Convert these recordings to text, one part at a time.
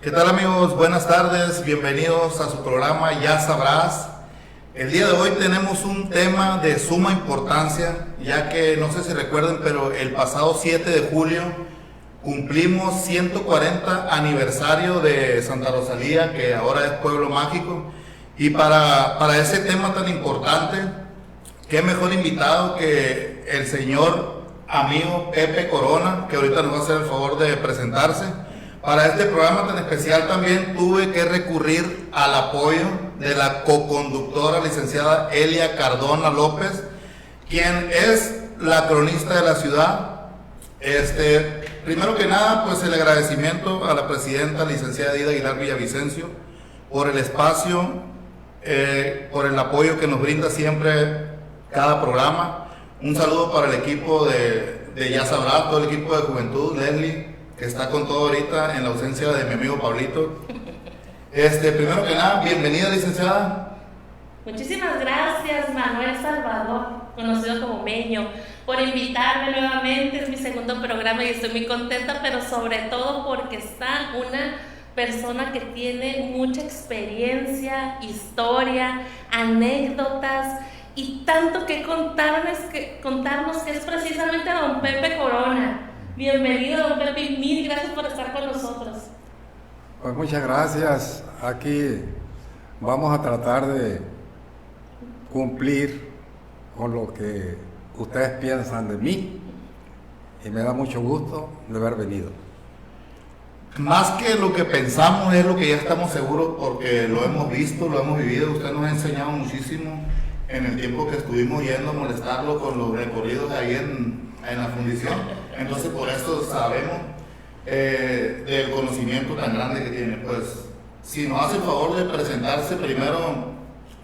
¿Qué tal, amigos? Buenas tardes, bienvenidos a su programa Ya Sabrás. El día de hoy tenemos un tema de suma importancia, ya que no sé si recuerden, pero el pasado 7 de julio cumplimos 140 aniversario de Santa Rosalía, que ahora es Pueblo Mágico. Y para ese tema tan importante, qué mejor invitado que el señor amigo Pepe Corona, que ahorita nos va a hacer el favor de presentarse. Para este programa tan especial también tuve que recurrir al apoyo de la coconductora licenciada Elia Cardona López, quien es la cronista de la ciudad. Primero que nada, pues el agradecimiento a la presidenta licenciada Edith Aguilar Villavicencio por el espacio, por el apoyo que nos brinda siempre cada programa. Un saludo para el equipo de Ya Sabrás, todo el equipo de Juventud, Leslie, que está con todo ahorita en la ausencia de mi amigo Pablito. Primero que nada, bienvenida, licenciada. Muchísimas gracias, Manuel Salvador, conocido como Meño, por invitarme nuevamente. Es mi segundo programa y estoy muy contenta, pero sobre todo porque está una persona que tiene mucha experiencia, historia, anécdotas y tanto que contarnos que es precisamente don Pepe Corona. Bienvenido, don Pepe, y mil gracias por estar con nosotros. Pues muchas gracias. Aquí vamos a tratar de cumplir con lo que ustedes piensan de mí y me da mucho gusto de haber venido. Más que lo que pensamos es lo que ya estamos seguros, porque lo hemos visto, lo hemos vivido. Usted nos ha enseñado muchísimo en el tiempo que estuvimos yendo a molestarlo con los recorridos ahí en la fundición. Entonces por eso sabemos del conocimiento tan grande que tiene. Pues si nos hace el favor de presentarse primero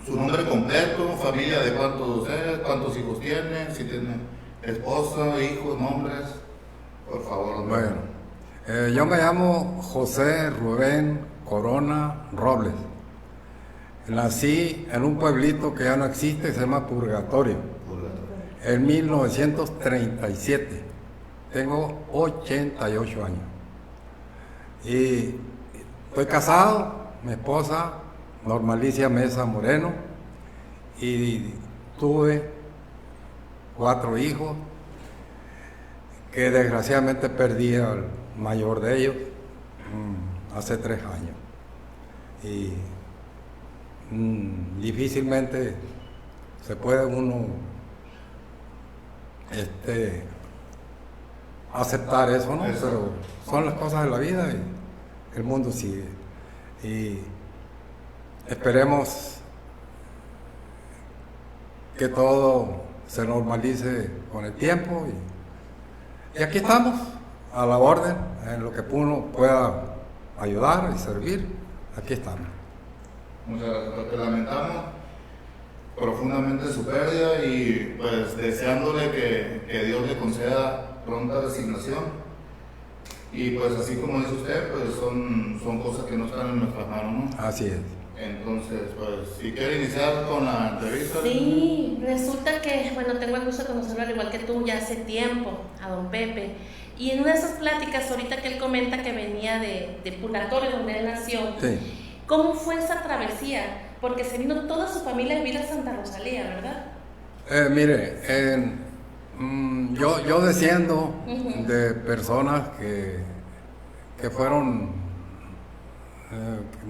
su nombre completo, familia de cuántos hijos tiene, si tiene esposa, hijos, nombres, por favor. Bueno, yo me llamo José Rubén Corona Robles. Nací en un pueblito que ya no existe, se llama Purgatorio, en 1937. Tengo 88 años. Y estoy casado, mi esposa, Normalicia Mesa Moreno, y tuve 4 hijos, que desgraciadamente perdí al mayor de ellos hace 3 años. Y difícilmente se puede uno aceptar eso, ¿no? Pero son las cosas de la vida y el mundo sigue. Y esperemos que todo se normalice con el tiempo y aquí estamos a la orden en lo que uno pueda ayudar y servir. Aquí estamos. Muchas gracias. Lo que lamentamos profundamente su pérdida y pues deseándole que Dios le conceda pronta resignación. Y pues así como dice usted, pues son cosas que no están en nuestras manos, ¿no? Así es. Entonces, pues, si quiere iniciar con la entrevista. Sí, resulta que, bueno, tengo el gusto de conocerlo al igual que tú ya hace tiempo, a don Pepe. Y en una de esas pláticas, ahorita que él comenta que venía de Purgatorio, donde él nació, Sí. ¿Cómo fue esa travesía? Porque se vino toda su familia a vivir a Santa Rosalía, ¿verdad? Mire, yo desciendo de personas que fueron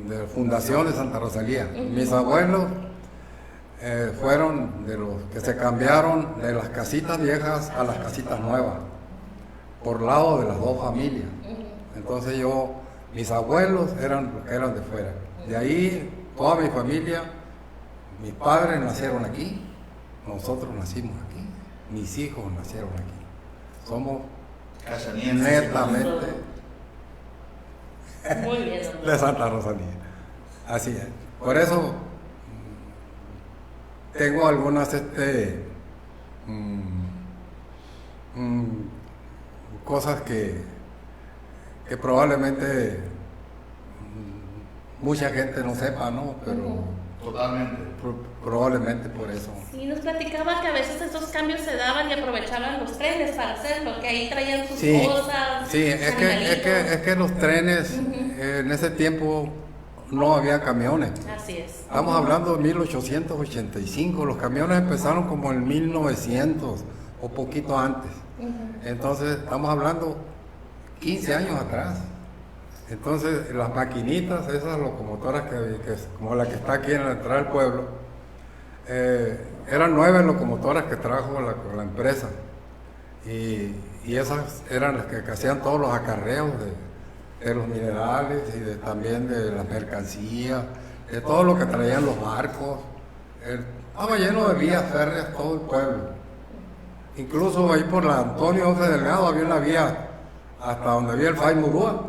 de la Fundación de Santa Rosalía. Mis abuelos fueron de los que se cambiaron de las casitas viejas a las casitas nuevas, por lado de las dos familias. Entonces mis abuelos eran de fuera. De ahí toda mi familia, mis padres nacieron aquí, nosotros nacimos aquí, mis hijos nacieron aquí. Somos netamente Muy bien, de Santa Rosalía. Así es. Por eso tengo algunas cosas que probablemente mucha gente no sepa, ¿no? Pero Totalmente. Probablemente por eso. Sí, nos platicaba que a veces esos cambios se daban y aprovechaban los trenes para hacerlo, que ahí traían sus Sí, cosas. sí, es que los trenes en ese tiempo no había camiones. Así es. Estamos hablando de 1885, los camiones empezaron como en 1900 o poquito antes. Entonces estamos hablando 15 años atrás. Entonces las maquinitas, esas locomotoras como la que está aquí en la entrada del pueblo, eran 9 locomotoras que trajo la empresa. Y esas eran las que hacían todos los acarreos de los minerales y también de las mercancías, de todo lo que traían los barcos. Estaba lleno de vías férreas todo el pueblo. Incluso ahí por la Antonio José Delgado había una vía hasta donde había el Fay Murúa,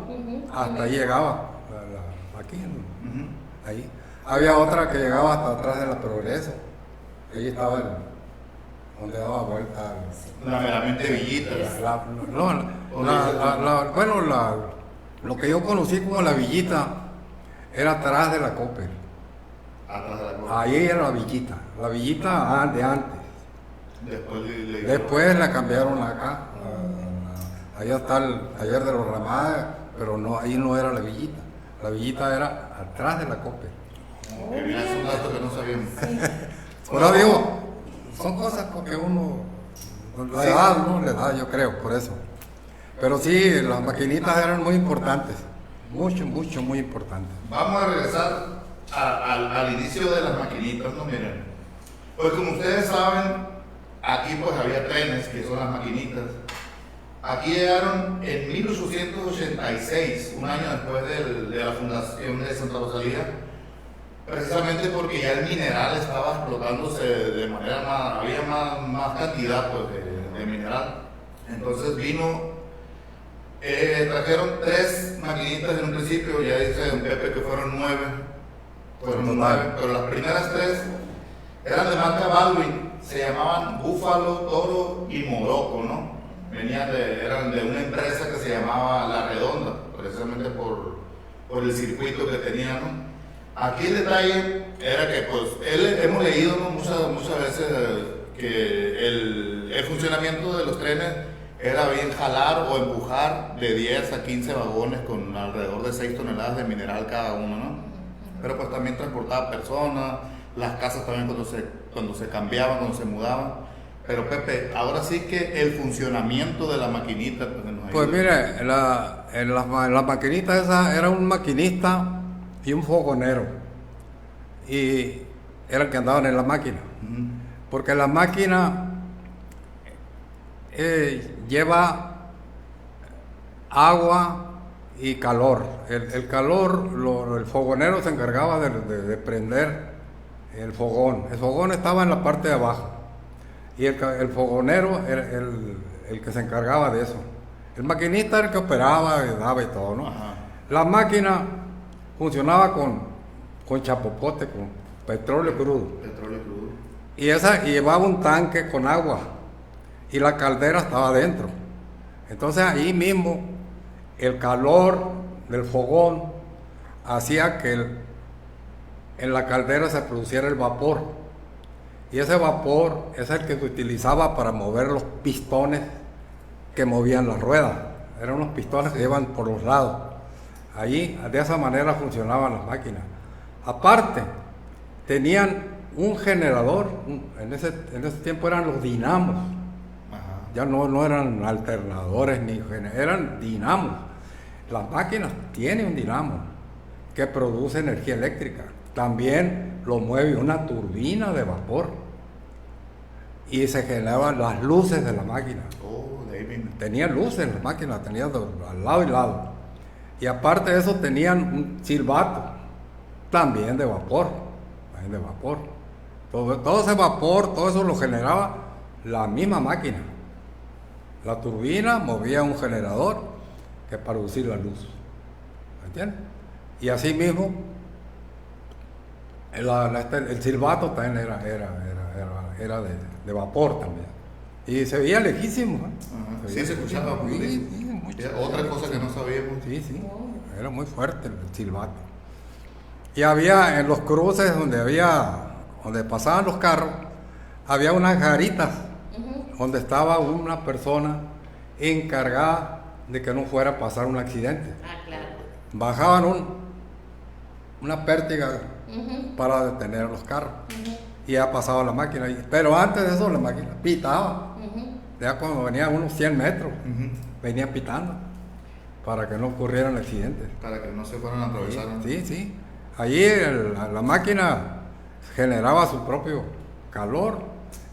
hasta ahí llegaba, aquí, ahí. Había otra que llegaba hasta atrás de la Progreso, ahí estaba donde daba vuelta. La meramente Villita. Lo que yo conocí como la Villita era atrás de la Copper. Atrás de la Copper. Ahí era la Villita de antes. Después la cambiaron acá. Allá está el taller de los Ramades, pero no, ahí no era la Villita. La Villita era atrás de la Copper. Es un dato que no sabíamos. Ahora digo, son cosas porque uno la edad no le da, yo creo, por eso. Pero sí, las maquinitas eran muy importantes, muy importantes. Vamos a regresar al inicio de las maquinitas, ¿no? Miren, pues como ustedes saben, aquí pues había trenes, que son las maquinitas. Aquí llegaron en 1886, un año después de la fundación de Santa Rosalía, precisamente porque ya el mineral estaba explotándose de manera más, había más cantidad pues, de mineral. Entonces trajeron 3 maquinitas en un principio, ya dice don Pepe que fueron 9, pero las primeras 3 eran de marca Baldwin, se llamaban Búfalo, Toro y Morocco, ¿no? Eran de una empresa que se llamaba La Redonda, precisamente por el circuito que tenían, ¿no? Aquí el detalle era que, pues, hemos leído, ¿no? muchas veces que el funcionamiento de los trenes era bien jalar o empujar de 10 a 15 vagones con alrededor de 6 toneladas de mineral cada uno, ¿no? Pero pues también transportaba personas, las casas también cuando se cambiaban, cuando se mudaban. Pero Pepe, ahora sí que el funcionamiento de la maquinita pues mire, la maquinita esa era un maquinista y un fogonero, y era el que andaban en la máquina, porque la máquina lleva agua y calor. El calor, el fogonero se encargaba de prender el fogón. El fogón estaba en la parte de abajo y el fogonero era el que se encargaba de eso. El maquinista era el que operaba, daba y todo, ¿no? Ajá. La máquina funcionaba con chapopote, con petróleo crudo. Y llevaba un tanque con agua y la caldera estaba adentro. Entonces ahí mismo el calor del fogón hacía que en la caldera se produciera el vapor, y ese vapor es el que se utilizaba para mover los pistones que movían las ruedas. Eran unos pistones que iban por los lados. Allí de esa manera funcionaban las máquinas. Aparte, tenían un generador, en ese tiempo eran los dinamos. Ajá. Ya no eran alternadores eran dinamos. Las máquinas tienen un dinamo que produce energía eléctrica. También lo mueve una turbina de vapor y se generaban las luces de la máquina. De ahí mismo. Tenían luces las máquinas, tenían al lado y lado. Y aparte de eso tenían un silbato, también de vapor. Todo ese vapor, todo eso lo generaba la misma máquina. La turbina movía un generador que producía la luz. ¿Me entiendes? Y así mismo el silbato también era de vapor también. Y se veía lejísimo. Sí, se escuchaba muy bien. Otra cosa que no sabíamos. Sí, era muy fuerte el silbato. Y había en los cruces donde pasaban los carros, había unas garitas donde estaba una persona encargada de que no fuera a pasar un accidente. Ah, claro. bajaban una pértiga para detener los carros. Y ya pasaba la máquina. Pero antes de eso la máquina pitaba. Ya cuando venía unos 100 metros, venía pitando para que no ocurrieran accidentes. Para que no se fueran a atravesar. Sí. Allí la máquina generaba su propio calor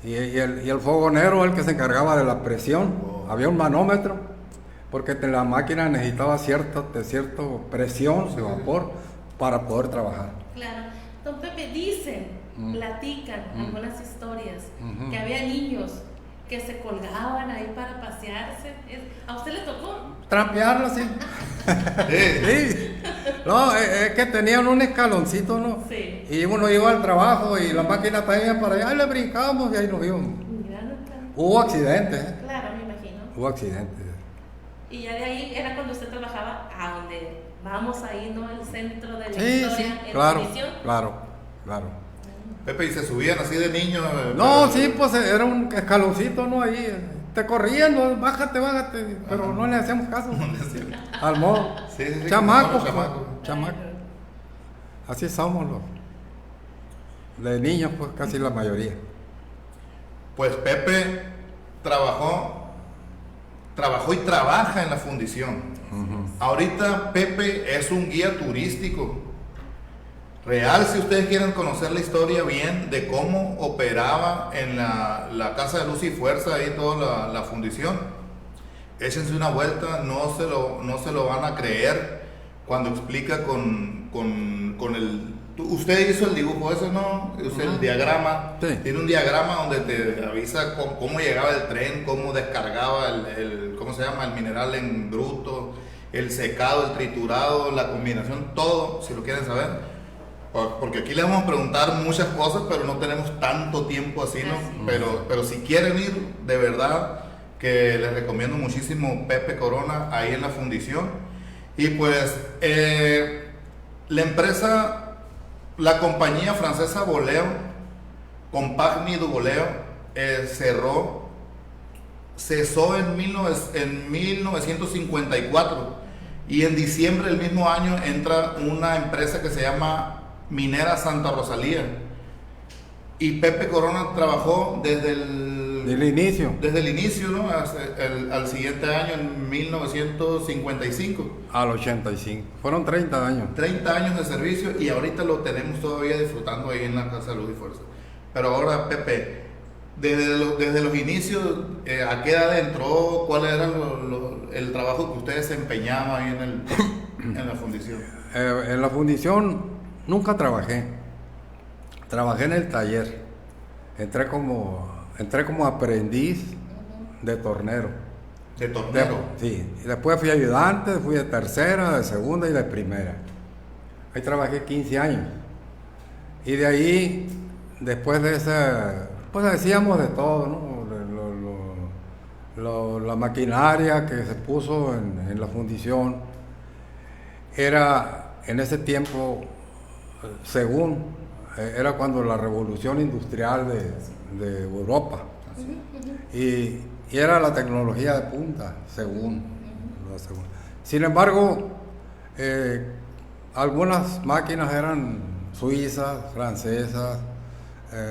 y el fogonero el que se encargaba de la presión. Había un manómetro porque la máquina necesitaba cierta presión de vapor para poder trabajar. Claro. Don Pepe, platican algunas historias que había niños que se colgaban ahí para pasearse. ¿A usted le tocó? Trapearlo, sí. Sí. No, es que tenían un escaloncito, ¿no? Sí. Y uno iba al trabajo y la máquina estaba para allá y le brincábamos y ahí nos íbamos. Mira, no, claro. Hubo accidentes, ¿eh? Claro, me imagino. Hubo accidentes. Y ya de ahí era cuando usted trabajaba a donde vamos ahí, ¿no? El centro de la Sí, historia en claro, televisión. claro. Pepe, ¿y se subían así de niños? No, sí, pues era un escaloncito, ¿no? Ahí te corrían, ¿no? Bájate, pero no le hacíamos caso. Al modo. Sí, Chamaco. Claro. Así somos los. De niños, pues casi la mayoría. Pues Pepe trabajó y trabaja en la fundición. Ahorita Pepe es un guía turístico real. Si ustedes quieren conocer la historia bien de cómo operaba en la Casa de Luz y Fuerza y toda la fundición, échense una vuelta, no se lo van a creer cuando explica con el... Usted hizo el dibujo ese, ¿no? El diagrama. Sí. Tiene un diagrama donde te avisa cómo llegaba el tren, cómo descargaba ¿cómo se llama? El mineral en bruto, el secado, el triturado, la combinación, todo, si lo quieren saber. Porque aquí le vamos a preguntar muchas cosas, pero no tenemos tanto tiempo así, ¿no? Pero si quieren ir, de verdad, que les recomiendo muchísimo Pepe Corona ahí en la fundición. Y pues, la compañía francesa Boleo, Compagnie du Boleo, cesó en 1954 y en diciembre del mismo año entra una empresa que se llama Minera Santa Rosalía, y Pepe Corona trabajó desde el inicio, ¿no? Al siguiente año, en 1955. Al 85. Fueron 30 años. 30 años de servicio, y ahorita lo tenemos todavía disfrutando ahí en la Casa de Luz y Fuerza. Pero ahora, Pepe, desde los inicios, ¿a qué edad entró? ¿Cuál era el trabajo que usted desempeñaba ahí en la fundición? En la fundición nunca trabajé. Trabajé en el taller. Entré como aprendiz de tornero. ¿De tornero? Sí. Y después fui ayudante, fui de tercera, de segunda y de primera. Ahí trabajé 15 años. Y de ahí, después de ese, pues hacíamos de todo, ¿no? La maquinaria que se puso en la fundición era, en ese tiempo, era cuando la revolución industrial de Europa. Y era la tecnología de punta, según. Sin embargo, algunas máquinas eran suizas, francesas,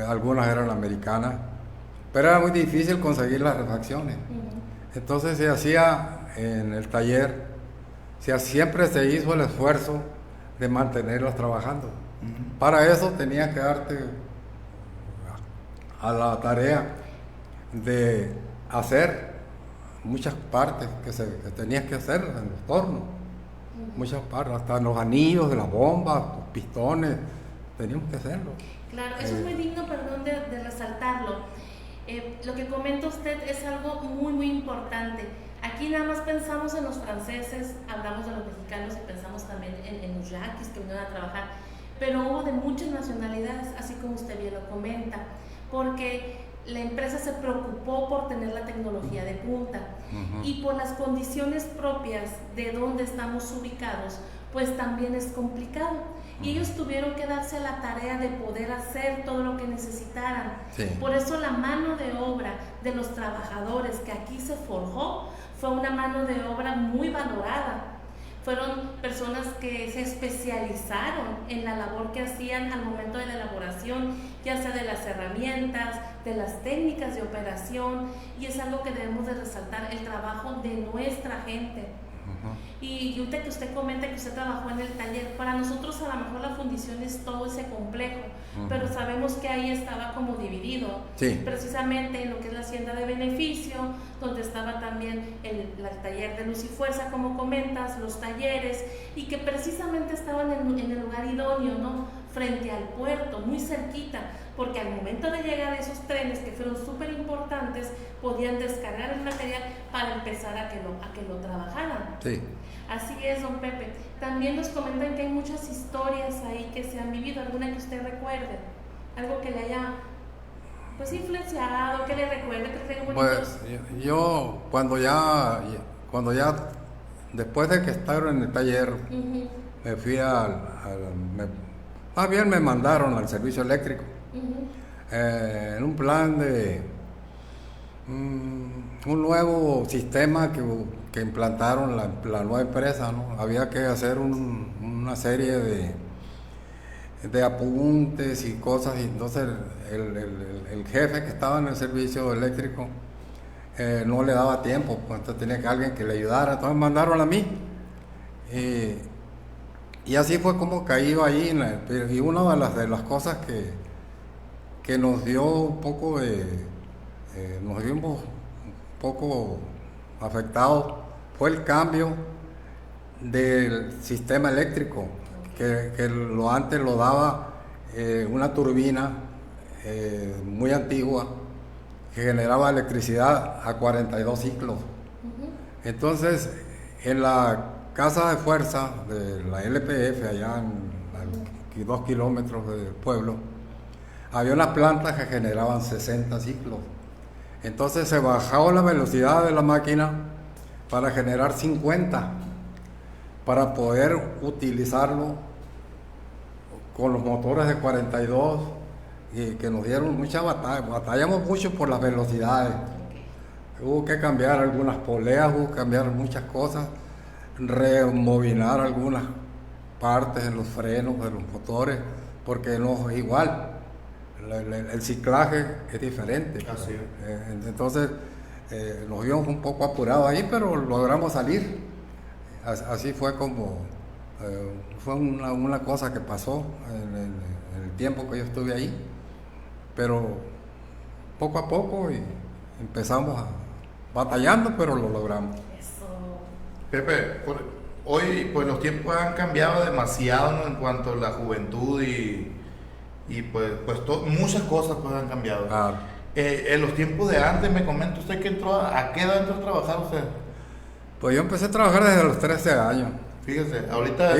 algunas eran americanas, pero era muy difícil conseguir las refacciones. Entonces se hacía en el taller, siempre se hizo el esfuerzo de mantenerlas trabajando. Para eso tenía que darte a la tarea de hacer muchas partes que tenías que hacer en los tornos. Muchas partes, hasta los anillos de las bombas, los pistones, teníamos que hacerlo. Claro, eso es muy digno, perdón, de resaltarlo. Lo que comenta usted es algo muy, muy importante. Aquí nada más pensamos en los franceses, hablamos de los mexicanos y pensamos también en los yaquis que vinieron a trabajar, pero hubo de muchas nacionalidades, así como usted bien lo comenta, porque la empresa se preocupó por tener la tecnología de punta y por las condiciones propias de donde estamos ubicados, pues también es complicado. Y ellos tuvieron que darse a la tarea de poder hacer todo lo que necesitaran. Sí. Por eso la mano de obra de los trabajadores que aquí se forjó fue una mano de obra muy valorada, fueron personas que se especializaron en la labor que hacían al momento de la elaboración, ya sea de las herramientas, de las técnicas de operación, y es algo que debemos de resaltar, el trabajo de nuestra gente. Y ahorita que usted comenta que usted trabajó en el taller, para nosotros a lo mejor la fundición es todo ese complejo, pero sabemos que ahí estaba como dividido, Sí. precisamente en lo que es la hacienda de beneficio, donde estaba también el taller de luz y fuerza, como comentas, los talleres, y que precisamente estaban en el lugar idóneo, ¿no? Frente al puerto, muy cerquita, porque al momento de llegar esos trenes que fueron súper importantes, podían descargar el material para empezar a que lo trabajaran. Sí. Así es, don Pepe. También nos comentan que hay muchas historias ahí que se han vivido, alguna que usted recuerde, algo que le haya pues influenciado, que le recuerde, que tenga bonitos. Pues yo cuando ya después de que estaba en el taller, me fui más bien me mandaron al servicio eléctrico, en un plan de un nuevo sistema que implantaron la nueva empresa, ¿no? Había que hacer una serie de apuntes y cosas, y entonces el jefe que estaba en el servicio eléctrico no le daba tiempo, pues entonces tenía que alguien que le ayudara, entonces me mandaron a mí. Y así fue como caí ahí, y una de las cosas que nos dio un poco nos vimos un poco afectados fue el cambio del sistema eléctrico, que antes lo daba una turbina muy antigua que generaba electricidad a 42 ciclos. Entonces, en la casa de fuerza de la LPF, allá a 2 kilómetros del pueblo, había unas plantas que generaban 60 ciclos. Entonces se bajó la velocidad de la máquina para generar 50, para poder utilizarlo con los motores de 42, y que nos dieron mucha batalla. Batallamos mucho por las velocidades. Hubo que cambiar algunas poleas, hubo que cambiar muchas cosas, removinar algunas partes en los frenos de los motores, porque no es igual, el ciclaje es diferente. Así es. Entonces nos vimos un poco apurados ahí, pero logramos salir. Así fue como fue una cosa que pasó en el tiempo que yo estuve ahí, pero poco a poco y empezamos batallando, pero lo logramos. Pepe, hoy pues los tiempos han cambiado demasiado, ¿no? En cuanto a la juventud y muchas cosas pues han cambiado. Claro. En los tiempos de antes, me comenta usted que entró, ¿a qué edad entró a trabajar usted? Pues yo empecé a trabajar desde los 13 años. Fíjese, ahorita...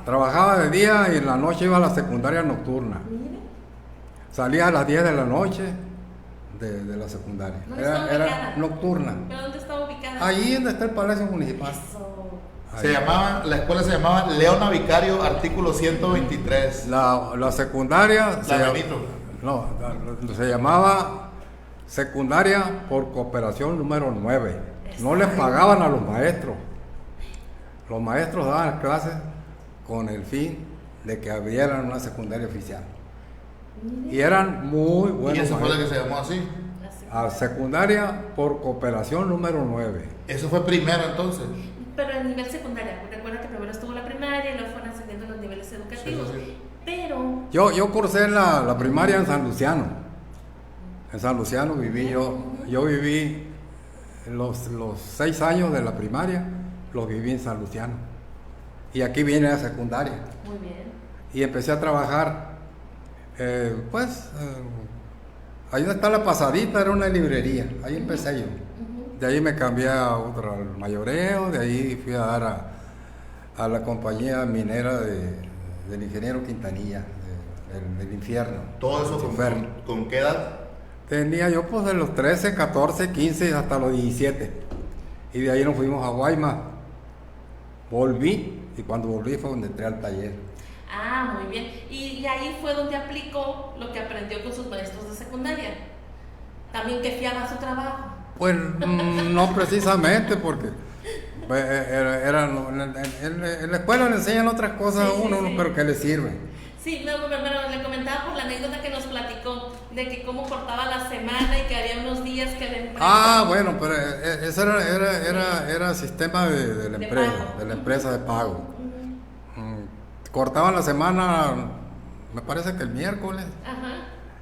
Trabajaba de día y en la noche iba a la secundaria nocturna. Salía a las 10 de la noche de la secundaria. Era nocturna. ¿Pero dónde estaba ubicada? Ahí donde está el Palacio Municipal. La escuela se llamaba Leona Vicario, artículo 123. La secundaria se llamaba secundaria por cooperación número 9. No les pagaban a los maestros. Los maestros daban clases con el fin de que abrieran una secundaria oficial. Y eran muy buenos. ¿Y eso fue la que se llamó así? A secundaria por cooperación número 9. ¿Eso fue primero entonces? Pero a nivel secundario, recuerda que primero estuvo la primaria y luego fueron ascendiendo los niveles educativos. Sí. Pero... Yo cursé la primaria en San Luciano. En San Luciano viví yo. Yo viví los 6 años de la primaria, los viví en San Luciano. Y aquí vine a secundaria. Muy bien. Y empecé a trabajar, ahí donde está la pasadita, era una librería. Ahí empecé yo. De ahí me cambié a otro, al mayoreo, de ahí fui a dar a la compañía minera del ingeniero Quintanilla, del infierno. ¿Todo eso con qué edad? Tenía yo pues de los 13, 14, 15 hasta los 17. Y de ahí nos fuimos a Guaymas. Volví, y cuando volví fue donde entré al taller. Ah, muy bien. Y ahí fue donde aplicó lo que aprendió con sus maestros de secundaria. También que fiaba su trabajo. Pues no precisamente, porque Pues, en la escuela le enseñan otras cosas a uno, ¿no? Pero que le sirven. Sí, no, pero le comentaba por la anécdota que nos platicó de que cómo cortaba la semana y que había unos días que la empresa... Ah, bueno, pero ese era el sistema de la De empresa, pago. de la empresa de pago. Cortaban la semana, me parece que el miércoles, Ajá,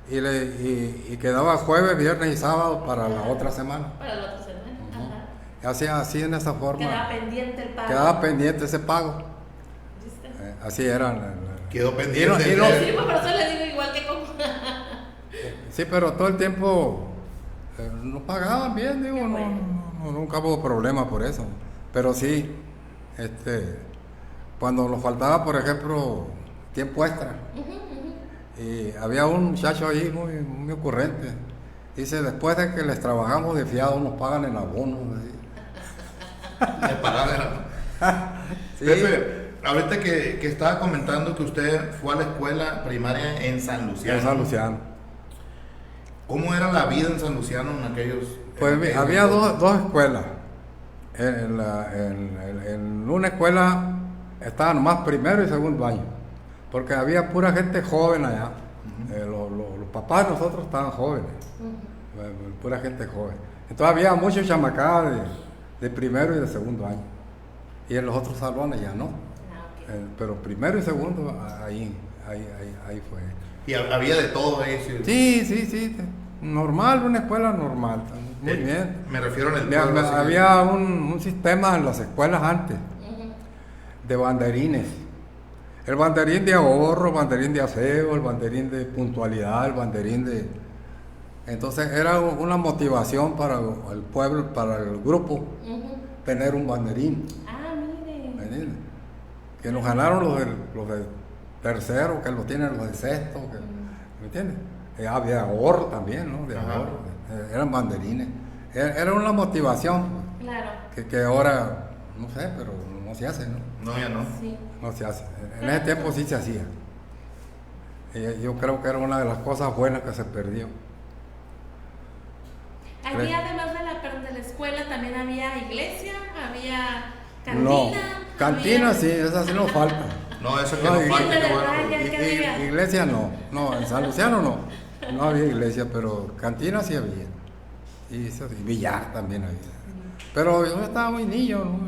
y quedaba jueves, viernes y sábado para la otra semana. para la otra semana. Ajá. Hacía así en esa forma. Quedaba pendiente el pago. Quedaba pendiente ese pago. ¿Viste? Así era. Quedó pendiente. Y no- Sí, pues por eso le digo igual que como... Sí, pero todo el tiempo nos pagaban bien, digo, Qué bueno. nunca hubo problema por eso. Pero sí, cuando nos faltaba, por ejemplo, tiempo extra, y había un muchacho ahí muy ocurrente. Dice, después de que les trabajamos de fiado, nos pagan en abonos. así. De pagar. Sí. Pepe, ahorita que estaba comentando que usted fue a la escuela primaria en San Luciano. En San Luciano. ¿Cómo era la vida en San Luciano en aquellos? Pues en aquellos había tiempos? dos escuelas. En una escuela estaban más primero y segundo año, porque había pura gente joven allá. Los papás de nosotros estaban jóvenes, pura gente joven. Entonces había muchos chamacadas de primero y de segundo año. Y en los otros salones ya no. Ah, ok. Pero primero y segundo, ahí fue. Y había de todo ahí. Sí. Sí. Normal, una escuela normal. Muy bien. Me refiero en el pueblo. así que- Había un sistema en las escuelas antes de banderines. El banderín de ahorro, el banderín de aseo, el banderín de puntualidad, el banderín de... Entonces era una motivación para el pueblo, para el grupo, tener un banderín. Ah, mire. ¿Me entiendes? Que nos ganaron los de tercero, que lo tienen los de sexto. ¿Me entiendes? Había ahorro también, ¿no? De Ajá. ahorro. Eran banderines. Era una motivación Claro. que ahora, no sé, pero no se hace, ¿no? No, ya no. Sí. No se hace. En ese tiempo sí se hacía. Yo creo que era una de las cosas buenas que se perdió. Allí además de la escuela también había iglesia, había No, cantina. cantina había- sí, esa sí nos falta. No, eso que No, no y- falta, qué pero bueno. ya- Iglesia no, en San Luciano no había iglesia, pero cantina sí había. Y billar también había. Pero yo estaba muy niño, ¿no?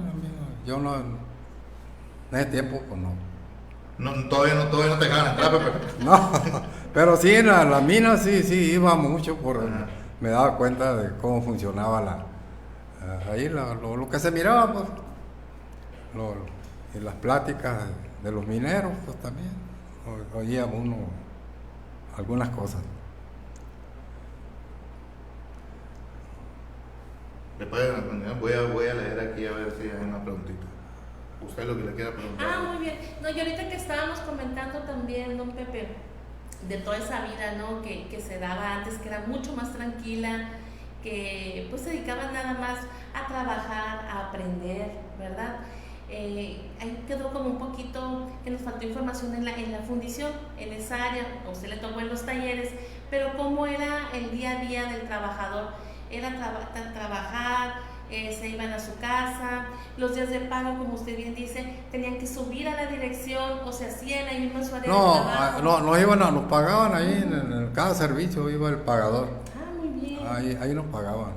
Yo no, en ese tiempo pues no. Todavía no te dejaban entrar, Pepe. No, pero sí, en la mina sí iba mucho, Ajá. me daba cuenta de cómo funcionaba ahí lo que se miraba, pues, y las pláticas de los mineros, pues también, oía uno algunas cosas. Después voy a leer aquí a ver si hay una preguntita. Usted lo que le quiera preguntar. Ah, muy bien. No, y ahorita que estábamos comentando también, don Pepe, de toda esa vida, ¿no? Que se daba antes, que era mucho más tranquila, que pues se dedicaban nada más a trabajar, a aprender, ¿verdad? Ahí quedó como un poquito que nos faltó información en la fundición, en esa área, a usted le tocó en los talleres, pero cómo era el día a día del trabajador. Era trabajar, se iban a su casa, los días de pago, como usted bien dice, tenían que subir a la dirección o se hacían ahí mismo en su área de trabajo. Nos pagaban ahí en cada servicio, iba el pagador. Ah, muy bien. Ahí nos pagaban.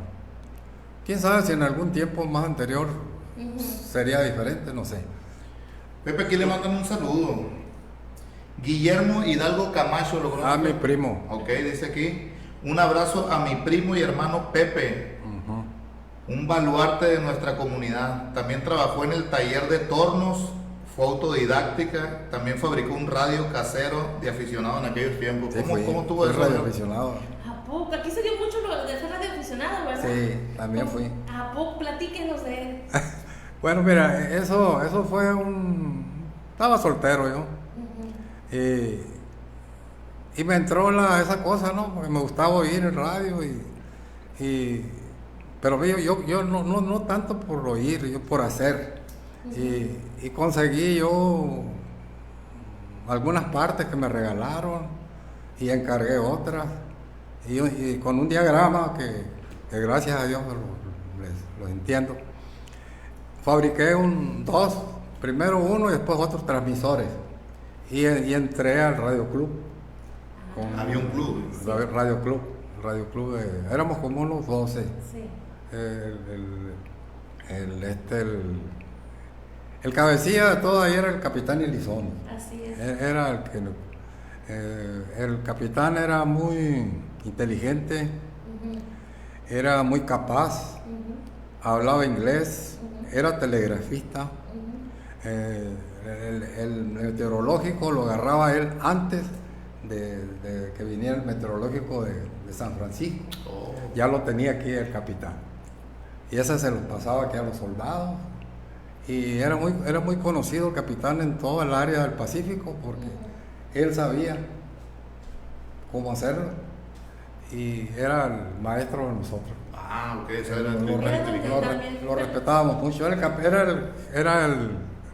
Quién sabe si en algún tiempo más anterior sería diferente, no sé. Pepe, aquí le mandan un saludo. Guillermo Hidalgo Camacho, ¿lo conoce? Mi primo. Ok, dice aquí. Un abrazo a mi primo y hermano Pepe, un baluarte de nuestra comunidad. También trabajó en el taller de tornos, fue autodidáctica, también fabricó un radio casero de aficionado en aquellos tiempos. Sí, ¿Cómo tuvo fui eso? radio ¿no? aficionado. ¿A poco? Aquí se dio mucho lo de ser radioaficionado, ¿verdad? Sí, también fui. ¿A poco? Platíquenos de él. Bueno, mira, eso fue estaba soltero yo. Y me entró esa cosa, ¿no? Porque me gustaba oír el radio pero yo no tanto por oír, yo por hacer. Y conseguí yo algunas partes que me regalaron y encargué otras. Y con un diagrama que gracias a Dios lo entiendo. fabriqué dos, primero uno y después otros transmisores. Y entré al Radio Club. Había un club. Radio Club, éramos como unos 12. Sí. El cabecilla de todo ahí era el capitán Elizondo. Así es. Era el que el capitán era muy inteligente, era muy capaz, hablaba inglés, era telegrafista. El meteorológico lo agarraba él antes de que viniera el meteorológico de San Francisco. Ya lo tenía aquí el capitán. Y ese se lo pasaba aquí a los soldados. Y era muy conocido el capitán en toda el área del Pacífico porque él sabía cómo hacerlo. Y era el maestro de nosotros. Ok, eso era el lo respetábamos mucho. Era el,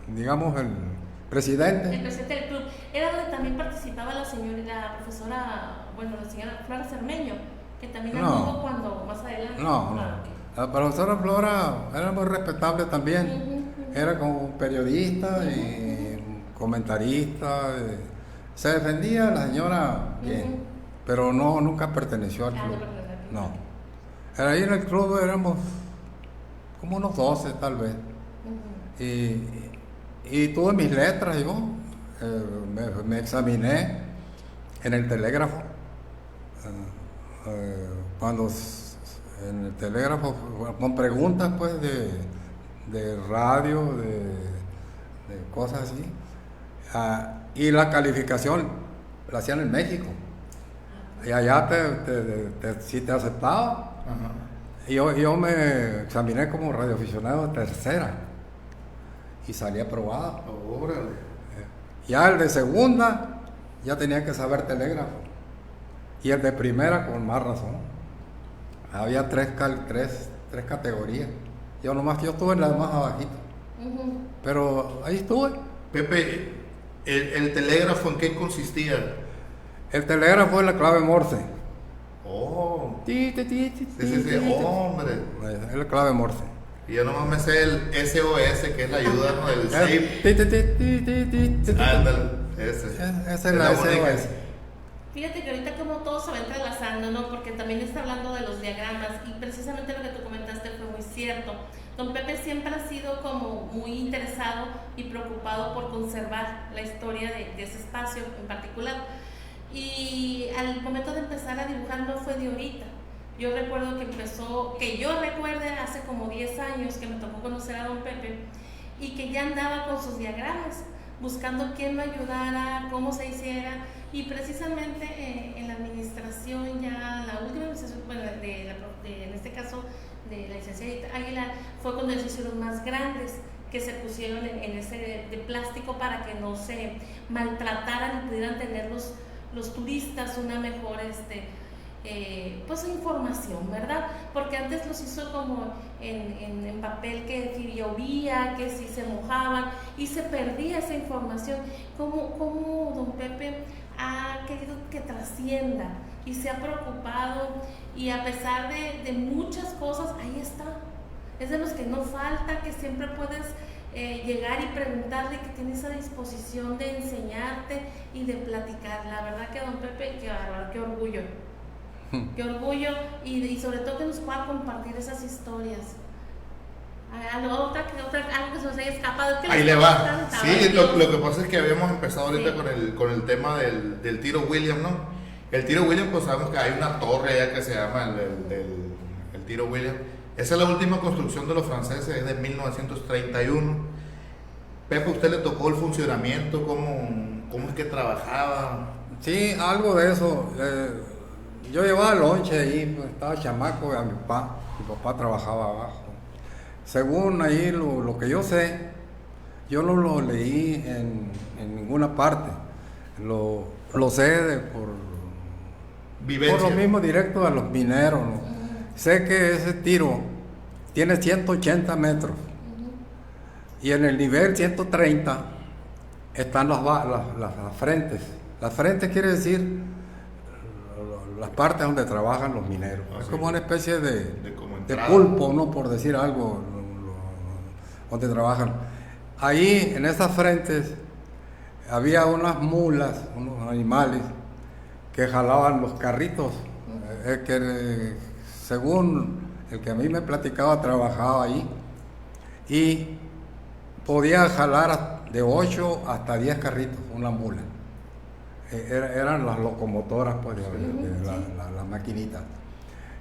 digamos, el presidente. El presidente del club. Era donde también participaba la profesora, la señora Flora Cermeño, que también anduvo cuando más adelante. No. La profesora Flora era muy respetable también. Era como periodista y comentarista. Se defendía la señora bien, pero nunca perteneció al club. No. Ahí en el club éramos como unos 12 tal vez. Y tuve mis letras yo. Me examiné en el telégrafo. Cuando en el telégrafo, con preguntas pues de radio, de cosas así. Y la calificación la hacían en México. Y allá si te aceptaba. Y yo me examiné como radioaficionado de tercera y salí aprobado. Ya el de segunda ya tenía que saber telégrafo. Y el de primera con más razón. Había tres categorías. Yo estuve en las más abajitas. Pero ahí estuve. Pepe, ¿el telégrafo en qué consistía? El telégrafo es la clave Morse. Sí, hombre. Es la clave Morse. Y yo nomás me sé el SOS, que es la ayuda, ¿no? El SAFE. Ándale, Esa es la SOS. Fíjate que ahorita como todo se va entrelazando, ¿no? Porque también está hablando de los diagramas y precisamente lo que tú comentaste fue muy cierto. Don Pepe siempre ha sido como muy interesado y preocupado por conservar la historia de ese espacio en particular. Y al momento de empezar a dibujar no fue de ahorita. Yo recuerdo que yo recuerde hace como 10 años que me tocó conocer a Don Pepe y que ya andaba con sus diagramas, buscando quién me ayudara, cómo se hiciera. Y precisamente en la administración, ya la última administración, en este caso de la licenciada Aguilar, fue cuando se hicieron más grandes, que se pusieron en ese de plástico para que no se maltrataran y pudieran tener los turistas una mejor información, ¿verdad? Porque antes los hizo como en papel que si llovía, que si se mojaban y se perdía esa información. ¿Cómo don Pepe ha querido que trascienda y se ha preocupado y a pesar de muchas cosas, ahí está? Es de los que no falta, que siempre puedes llegar y preguntarle, que tiene esa disposición de enseñarte y de platicar. La verdad que don Pepe, qué orgullo. Qué orgullo y sobre todo que nos pueda compartir esas historias. Algo que se nos haya escapado. Ahí le va. Sí, lo que pasa es que habíamos empezado ahorita con el tema del tiro William, ¿no? El tiro William, pues sabemos que hay una torre allá que se llama el tiro William. Esa es la última construcción de los franceses, es de 1931. Pepe, ¿usted le tocó el funcionamiento? ¿Cómo es que trabajaba? Sí, algo de eso. Yo llevaba lonche ahí, pues, estaba chamaco a mi papá trabajaba abajo. Según ahí lo que yo sé, yo no lo leí en ninguna parte, lo sé por lo mismo directo a los mineros, ¿no? Sé que ese tiro tiene 180 metros y en el nivel 130 están las frentes. Las frentes quiere decir las partes donde trabajan los mineros. Es como una especie de pulpo, ¿no? Por decir algo. donde trabajan. Ahí, en esas frentes, había unas mulas, unos animales, que jalaban los carritos, que según el que a mí me platicaba, trabajaba ahí, y podía jalar de 8 hasta 10 carritos, una mula. Eran las locomotoras, pues, la maquinita.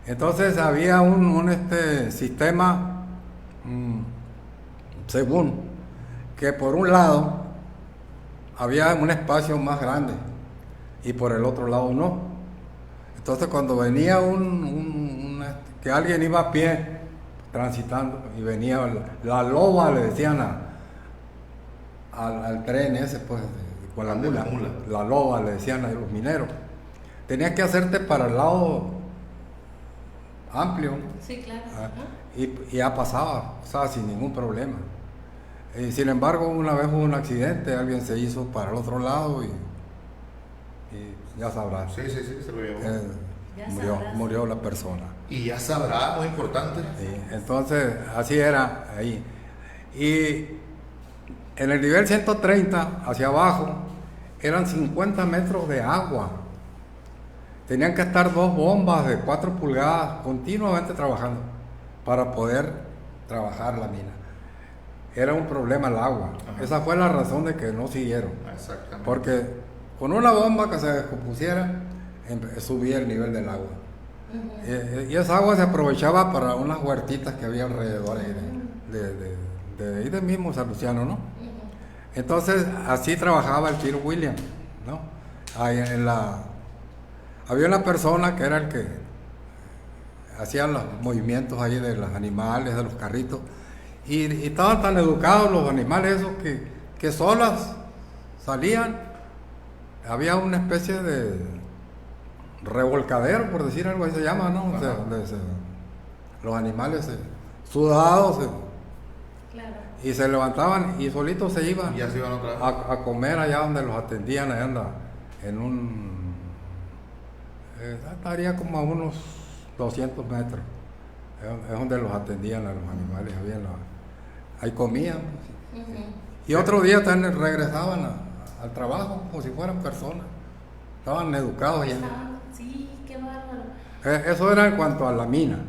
Entonces había un sistema, según, que por un lado había un espacio más grande y por el otro lado no. Entonces cuando venía que alguien iba a pie transitando y venía la loba, le decían al tren ese, pues, con la mula, la loba le decían a los mineros, tenías que hacerte para el lado amplio. Sí, claro. Y ya pasaba, o sea, sin ningún problema. Sin embargo, una vez hubo un accidente, alguien se hizo para el otro lado y ya sabrás. Sí, se lo llevó. Murió la persona. Y ya sabrá, muy importante. Sí, entonces, así era ahí. Y en el nivel 130, hacia abajo, eran 50 metros de agua. Tenían que estar 2 bombas de 4 pulgadas continuamente trabajando para poder trabajar la mina. Era un problema el agua. Ajá. Esa fue la razón de que no siguieron. Exactamente. Porque con una bomba que se descompusiera, subía el nivel del agua. Y esa agua se aprovechaba para unas huertitas que había alrededor de ahí del mismo San Luciano, ¿no? Entonces, así trabajaba el Tiro William, ¿no? Ahí había una persona que era el que hacía los movimientos ahí de los animales, de los carritos, y estaban tan educados los animales esos que solas salían. Había una especie de revolcadero, por decir algo, ahí se llama, ¿no? O sea, donde los animales sudados claro. Y se levantaban y solitos se iban, y ya se iban otra vez a comer allá donde los atendían, allá en estaría como a unos 200 metros, es donde los atendían a los animales, ahí comían. Y otro día también regresaban al trabajo como si fueran personas, estaban educados ya. Sí, qué bárbaro. Eso era en cuanto a la mina.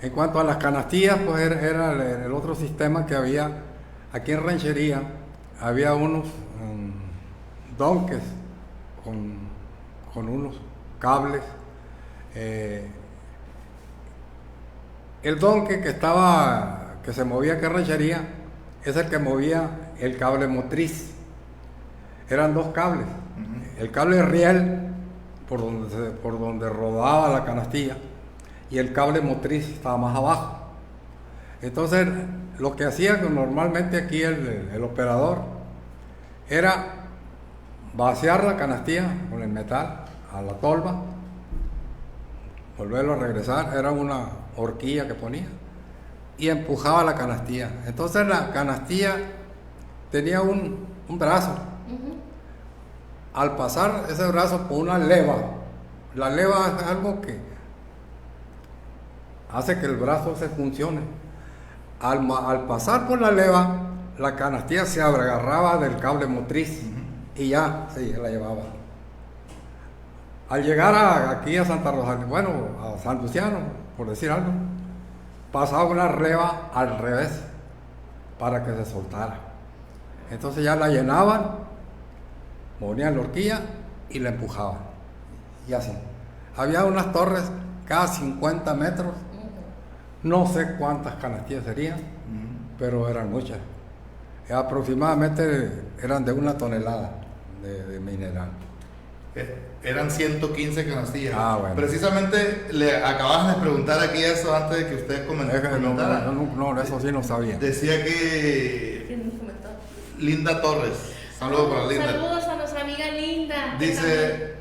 En cuanto a las canastillas, pues era el otro sistema que había aquí en Ranchería. Había unos donques con unos cables. El donque que se movía aquí en Ranchería es el que movía el cable motriz. Eran 2 cables. El cable riel por donde rodaba la canastilla y el cable motriz estaba más abajo. Entonces lo que hacía normalmente aquí el operador era vaciar la canastilla con el metal a la tolva, volverlo a regresar, era una horquilla que ponía y empujaba la canastilla. Entonces la canastilla tenía un brazo. Al pasar ese brazo por una leva, la leva es algo que hace que el brazo se funcione. Al pasar por la leva, la canastilla se agarraba del cable motriz y ya se la llevaba. Al llegar aquí a Santa Rosa, bueno, a San Luciano, por decir algo, pasaba una leva al revés para que se soltara. Entonces ya la llenaban, ponían la horquilla y la empujaban. Y así. Había unas torres cada 50 metros. No sé cuántas canastillas serían, pero eran muchas. Aproximadamente eran de 1 tonelada de mineral. Eran 115 canastillas. Bueno. Precisamente le acabas de preguntar aquí eso antes de que usted comentara. No, eso sí no sabía. Decía que ¿Quién nos comentó? Linda Torres. Saludos para Linda. Saludos a nuestra amiga Linda. Dice: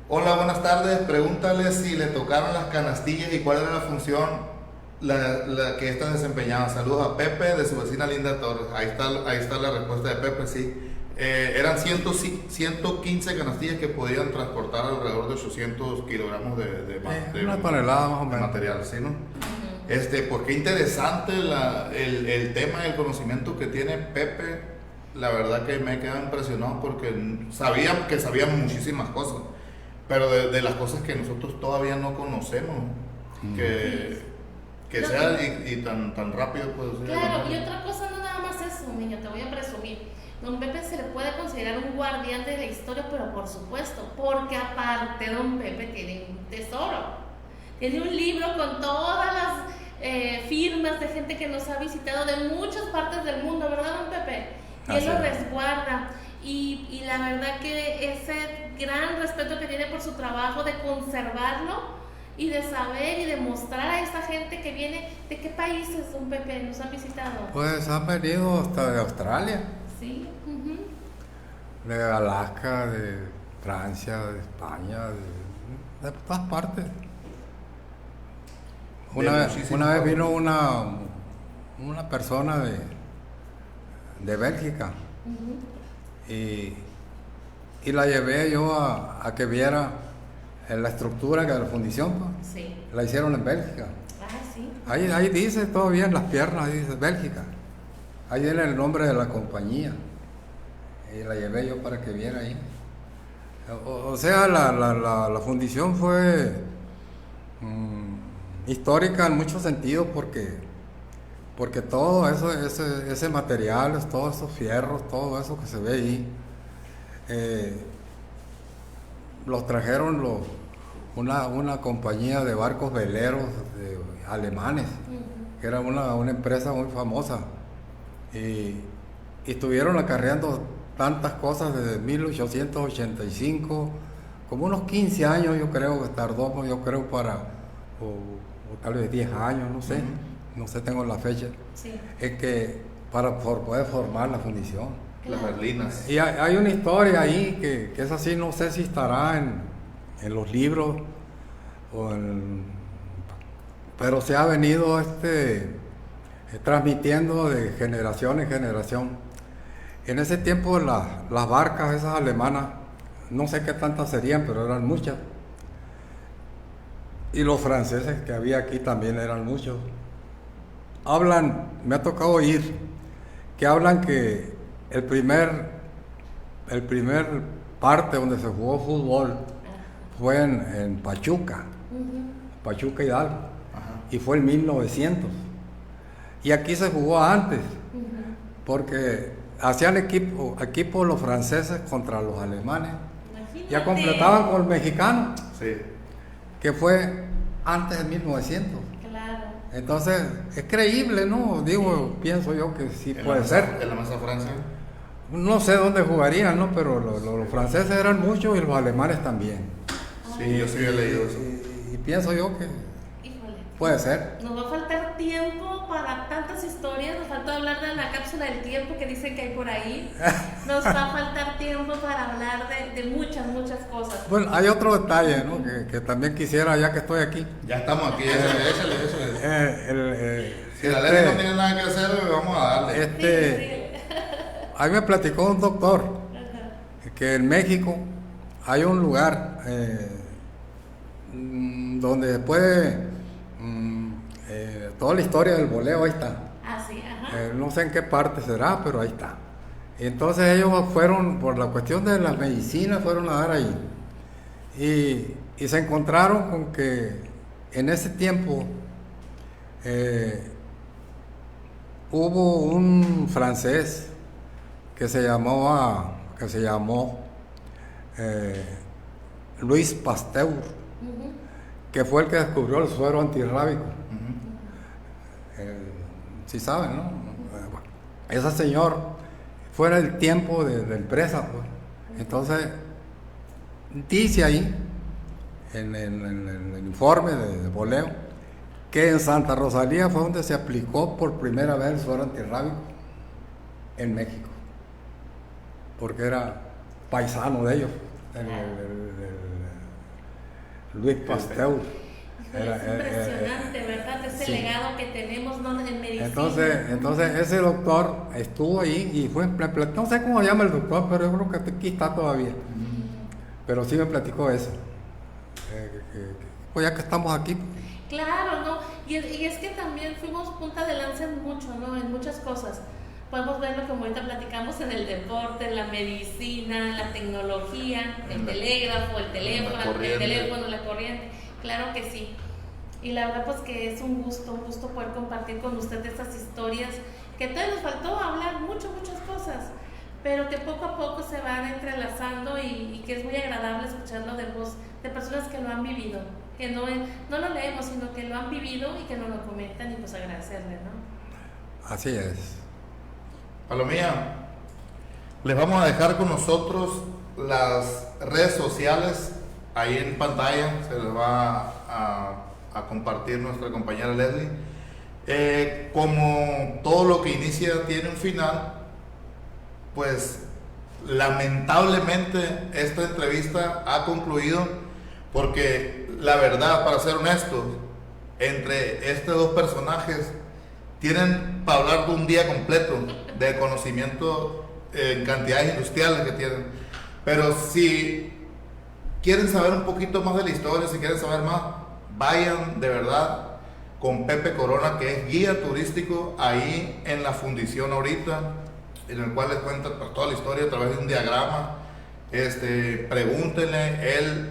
hola, buenas tardes. Pregúntale si le tocaron las canastillas y cuál era la función la que estas desempeñaban. Saludos a Pepe de su vecina Linda Torres. Ahí está la respuesta de Pepe, sí. Eran 115 canastillas que podían transportar alrededor de 800 kilogramos de una tonelada más o menos. material, ¿sí, no? Pues qué interesante el tema, el conocimiento que tiene Pepe. La verdad que me he quedado impresionado porque sabía muchísimas cosas, pero de las cosas que nosotros todavía no conocemos, que sea y tan rápido pues. Claro, y otra cosa, no nada más eso, niño, te voy a presumir. Don Pepe se le puede considerar un guardián de la historia, pero por supuesto, porque aparte Don Pepe tiene un tesoro. Tiene un libro con todas las firmas de gente que nos ha visitado de muchas partes del mundo, ¿verdad, Don Pepe? Y él lo resguarda. Y la verdad que ese gran respeto que tiene por su trabajo de conservarlo y de saber y de mostrar a esa gente que viene. ¿De qué países, Don Pepe, nos han visitado? Pues han venido hasta de Australia. Sí. De Alaska, de Francia, de España, de todas partes. Una vez vino una persona de Bélgica y la llevé yo a que viera la estructura de la fundición. Pues. Sí. La hicieron en Bélgica. Sí. Ahí dice todavía en las piernas, ahí dice Bélgica. Ahí viene el nombre de la compañía. Y la llevé yo para que viera ahí. O sea, la fundición fue histórica en muchos sentidos porque todo eso, ese material, todos esos fierros, todo eso que se ve ahí, los trajeron una compañía de barcos veleros alemanes, que era una empresa muy famosa, y estuvieron acarreando tantas cosas desde 1885, como unos 15 años yo creo que tardó, o tal vez 10 años, no sé, tengo la fecha, es que para poder formar la fundición. Las berlinas. Y hay una historia ahí que es así, no sé si estará en los libros, pero se ha venido transmitiendo de generación en generación. En ese tiempo las barcas esas alemanas, no sé qué tantas serían, pero eran muchas. Y los franceses que había aquí también eran muchos. Me ha tocado oír que hablan que el primer parte donde se jugó fútbol fue en Pachuca, Pachuca Hidalgo, y fue en 1900. Y aquí se jugó antes, porque hacían equipo los franceses contra los alemanes. Imagínate. Ya completaban con el mexicano. Sí. Que fue antes de 1900. Claro. Entonces, es creíble, ¿no? Pienso yo que sí puede ser. ¿En la masa Francia? No sé dónde jugarían, ¿no? Pero los franceses eran muchos y los alemanes también. Sí, yo sí había leído eso. Y pienso yo que Híjole. puede ser. Nos va a faltar tiempo para tantas historias, nos faltó hablar de la cápsula del tiempo que dicen que hay por ahí. Nos va a faltar tiempo para hablar de muchas cosas. Bueno, hay otro detalle, ¿no? Que también quisiera, ya que estoy aquí. Ya estamos aquí, échale. Si la ley no tiene nada que hacer, vamos a darle. Ahí me platicó un doctor que en México hay un lugar donde puede toda la historia del boleo, ahí está. Sí, No sé en qué parte será, pero ahí está. Entonces ellos fueron, por la cuestión de las medicinas, fueron a dar ahí. Y se encontraron con que en ese tiempo hubo un francés que se llamó Louis Pasteur, que fue el que descubrió el suero antirrábico. Si saben, ¿no? Ese señor fue en el tiempo de empresa, pues. Entonces, dice ahí, en el informe de boleo, que en Santa Rosalía fue donde se aplicó por primera vez el suero antirrábico en México, porque era paisano de ellos, Louis Pasteur. Es impresionante, ¿verdad? Ese legado que tenemos, ¿no? En medicina. Entonces ese doctor estuvo ahí y fue, no sé cómo se llama el doctor, pero yo creo que aquí está todavía. Pero sí me platicó eso. Pues ya que estamos aquí. Claro, ¿no? Y es que también fuimos punta de lanza en mucho, ¿no? En muchas cosas. Podemos verlo como ahorita platicamos en el deporte, en la medicina, en la tecnología, el telégrafo, el teléfono, la corriente. Claro que sí. Y la verdad pues que es un gusto poder compartir con usted estas historias, que todavía nos faltó hablar muchas cosas, pero que poco a poco se van entrelazando y que es muy agradable escucharlo de voz de personas que lo han vivido, que no lo leemos, sino que lo han vivido y que nos lo comentan, y pues agradecerle, ¿no? Así es. Palomilla, les vamos a dejar con nosotros las redes sociales ahí en pantalla, se les va a compartir nuestra compañera Leslie. Como todo lo que inicia tiene un final, pues lamentablemente esta entrevista ha concluido, porque la verdad, para ser honestos, entre estos dos personajes tienen para hablar de un día completo de conocimiento en cantidades industriales que tienen. Pero si quieren saber un poquito más de la historia, si quieren saber más, vayan de verdad con Pepe Corona, que es guía turístico ahí en la fundición ahorita, en el cual les cuenta toda la historia a través de un diagrama. Pregúntenle, él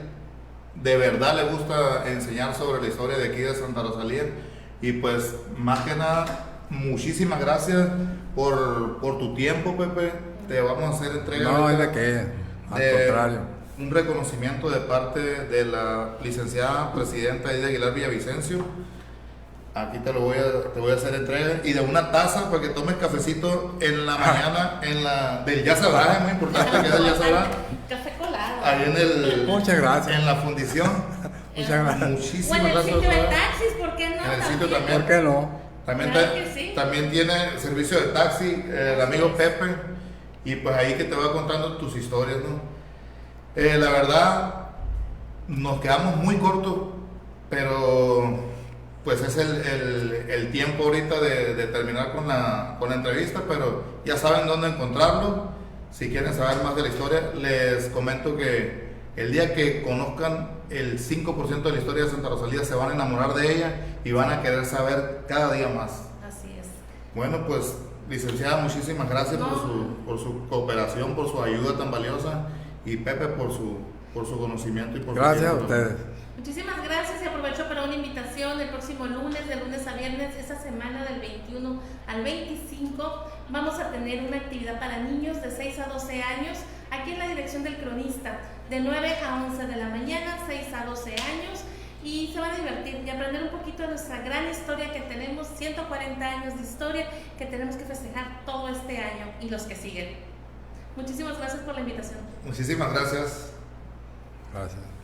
de verdad le gusta enseñar sobre la historia de aquí de Santa Rosalía. Y pues más que nada, muchísimas gracias por tu tiempo, Pepe. Te vamos a hacer entrega. No, es de qué, al contrario. Un reconocimiento de parte de la licenciada presidenta Aida Aguilar Villavicencio. Aquí te voy a hacer entrega, y de una taza para que tomes cafecito en la mañana, del Ya Sabrás, es muy importante que es el Ya Sabrás. Café colado. Ahí Muchas gracias. en la fundición. Muchas gracias. Muchísimas Bueno, gracias. el sitio de taxis, ¿por qué no? En el sitio también. ¿Por qué no? También, Claro que sí. también tiene servicio de taxi, el amigo Pepe, y pues ahí que te va contando tus historias, ¿no? La verdad, nos quedamos muy cortos, pero pues es el tiempo ahorita de terminar con la entrevista, pero ya saben dónde encontrarlo. Si quieren saber más de la historia, les comento que el día que conozcan el 5% de la historia de Santa Rosalía, se van a enamorar de ella y van a querer saber cada día más. Así es. Bueno, pues licenciada, muchísimas gracias por su cooperación, por su ayuda tan valiosa, y Pepe por su conocimiento y por Gracias su a ustedes. Muchísimas gracias, y aprovecho para una invitación el próximo lunes, de lunes a viernes, esta semana del 21 al 25, vamos a tener una actividad para niños de 6 a 12 años, aquí en la dirección del Cronista, de 9 a 11 de la mañana, 6 a 12 años, y se van a divertir y aprender un poquito de nuestra gran historia que tenemos, 140 años de historia que tenemos que festejar todo este año y los que siguen. Muchísimas gracias por la invitación. Muchísimas gracias. Gracias.